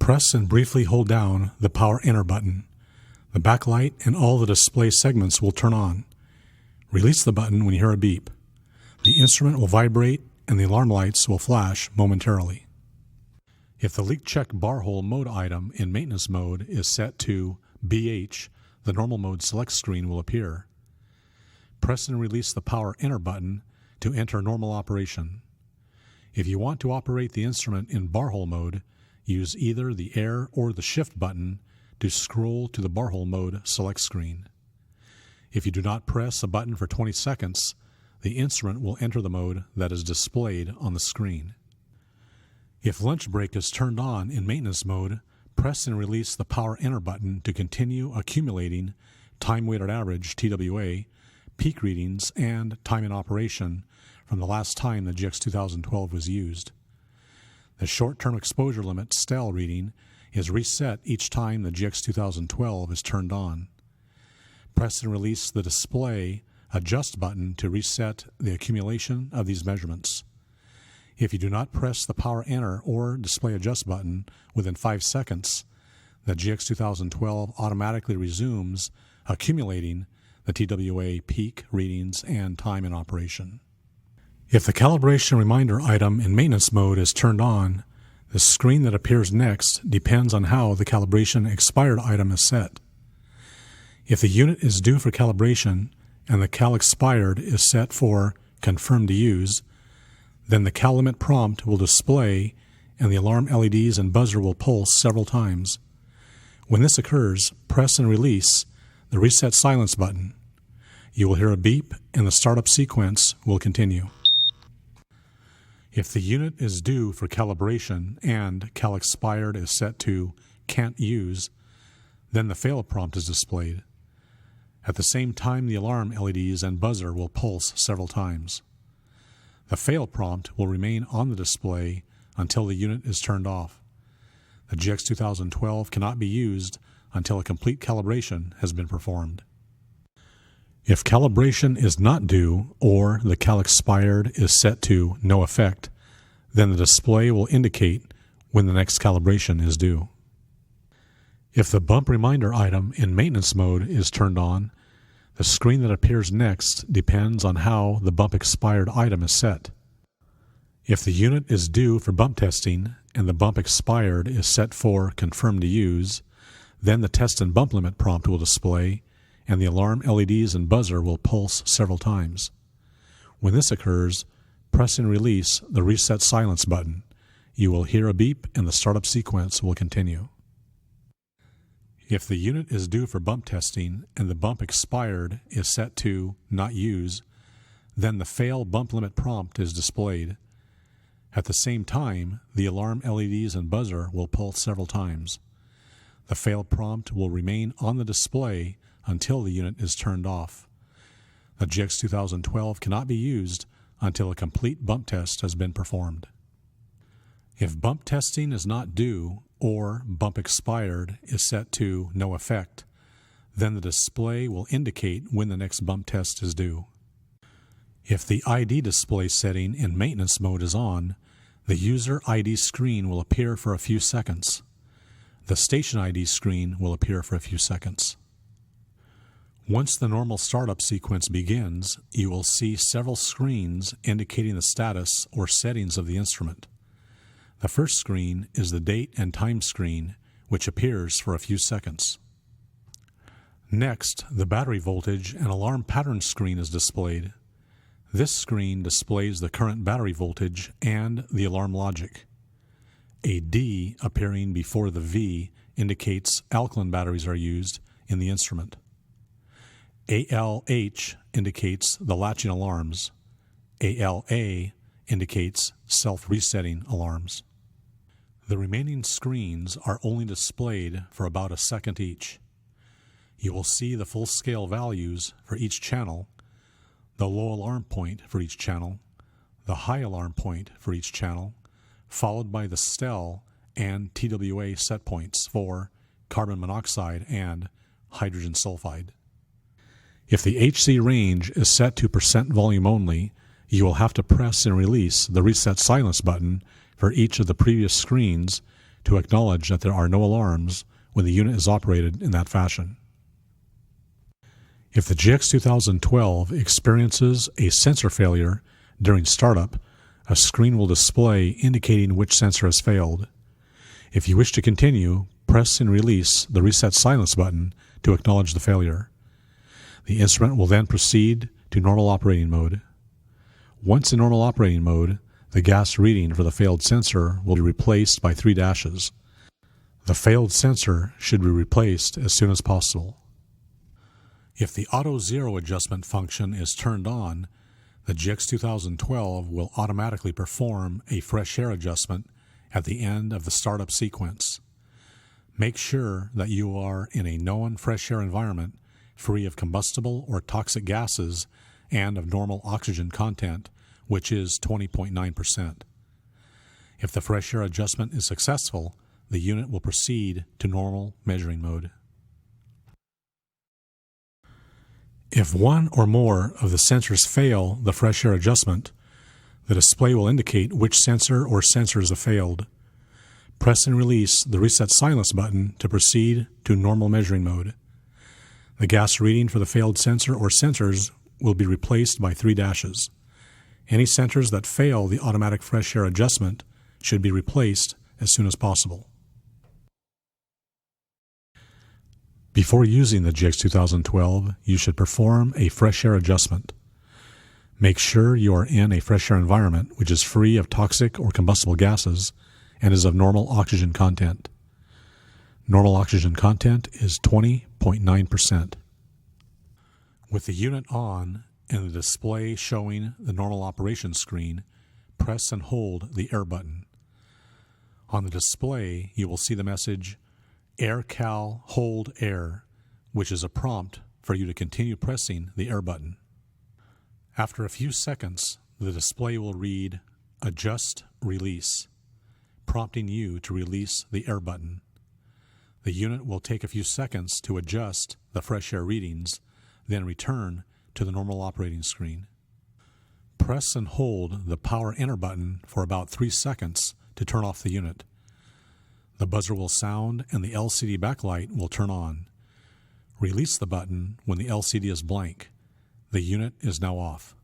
Press and briefly hold down the power enter button. The backlight and all the display segments will turn on. Release the button when you hear a beep. The instrument will vibrate and the alarm lights will flash momentarily. If the leak check bar hole mode item in maintenance mode is set to BH, the normal mode select screen will appear. Press and release the power enter button to enter normal operation. If you want to operate the instrument in bar hole mode, use either the air or the shift button to scroll to the bar hole mode select screen. If you do not press a button for 20 seconds, the instrument will enter the mode that is displayed on the screen. If lunch break is turned on in maintenance mode, press and release the power enter button to continue accumulating time-weighted average TWA, peak readings, and time in operation from the last time the GX 2012 was used. The short-term exposure limit STEL reading is reset each time the GX 2012 is turned on. Press and release the display adjust button to reset the accumulation of these measurements. If you do not press the power enter or display adjust button within 5 seconds, the GX 2012 automatically resumes accumulating the TWA peak readings and time in operation. If the calibration reminder item in maintenance mode is turned on, the screen that appears next depends on how the calibration expired item is set. If the unit is due for calibration and the cal expired is set for confirmed to use, then the cal limit prompt will display and the alarm LEDs and buzzer will pulse several times. When this occurs, press and release the reset silence button. You will hear a beep and the startup sequence will continue. If the unit is due for calibration and cal expired is set to can't use, then the fail prompt is displayed. At the same time, the alarm LEDs and buzzer will pulse several times. The fail prompt will remain on the display until the unit is turned off. The GX 2012 cannot be used until a complete calibration has been performed. If calibration is not due or the cal expired is set to no effect, then the display will indicate when the next calibration is due. If the bump reminder item in maintenance mode is turned on, the screen that appears next depends on how the bump expired item is set. If the unit is due for bump testing and the bump expired is set for confirmed to use, then the test and bump limit prompt will display and the alarm LEDs and buzzer will pulse several times. When this occurs, press and release the reset silence button. You will hear a beep and the startup sequence will continue. If the unit is due for bump testing and the bump expired is set to not use, then the fail bump limit prompt is displayed. At the same time, the alarm LEDs and buzzer will pulse several times. The fail prompt will remain on the display until the unit is turned off. The GX 2012 cannot be used until a complete bump test has been performed. If bump testing is not due or bump expired is set to no effect, then the display will indicate when the next bump test is due. If the ID display setting in maintenance mode is on, the user ID screen will appear for a few seconds. The station ID screen will appear for a few seconds. Once the normal startup sequence begins, you will see several screens indicating the status or settings of the instrument. The first screen is the date and time screen, which appears for a few seconds. Next, the battery voltage and alarm pattern screen is displayed. This screen displays the current battery voltage and the alarm logic. A D appearing before the V indicates alkaline batteries are used in the instrument. ALH indicates the latching alarms. ALA indicates self-resetting alarms. The remaining screens are only displayed for about a second each. You will see the full-scale values for each channel, the low alarm point for each channel, the high alarm point for each channel, followed by the STEL and TWA set points for carbon monoxide and hydrogen sulfide. If the HC range is set to % volume only, you will have to press and release the reset silence button for each of the previous screens to acknowledge that there are no alarms when the unit is operated in that fashion. If the GX2012 experiences a sensor failure during startup, a screen will display indicating which sensor has failed. If you wish to continue, press and release the Reset Silence button to acknowledge the failure. The instrument will then proceed to normal operating mode. Once in normal operating mode, the gas reading for the failed sensor will be replaced by 3 dashes. The failed sensor should be replaced as soon as possible. If the Auto Zero adjustment function is turned on, the GX2012 will automatically perform a fresh air adjustment at the end of the startup sequence. Make sure that you are in a known fresh air environment free of combustible or toxic gases and of normal oxygen content, which is 20.9%. If the fresh air adjustment is successful, the unit will proceed to normal measuring mode. If one or more of the sensors fail the fresh air adjustment, the display will indicate which sensor or sensors have failed. Press and release the Reset Silence button to proceed to normal measuring mode. The gas reading for the failed sensor or sensors will be replaced by 3 dashes. Any sensors that fail the automatic fresh air adjustment should be replaced as soon as possible. Before using the GX2012, you should perform a fresh air adjustment. Make sure you are in a fresh air environment which is free of toxic or combustible gases and is of normal oxygen content. Normal oxygen content is 20.9%. With the unit on and the display showing the normal operation screen, press and hold the air button. On the display, you will see the message, AirCal Hold Air, which is a prompt for you to continue pressing the air button. After a few seconds, the display will read Adjust Release, prompting you to release the air button. The unit will take a few seconds to adjust the fresh air readings, then return to the normal operating screen. Press and hold the Power Enter button for about 3 seconds to turn off the unit. The buzzer will sound and the LCD backlight will turn on. Release the button when the LCD is blank. The unit is now off.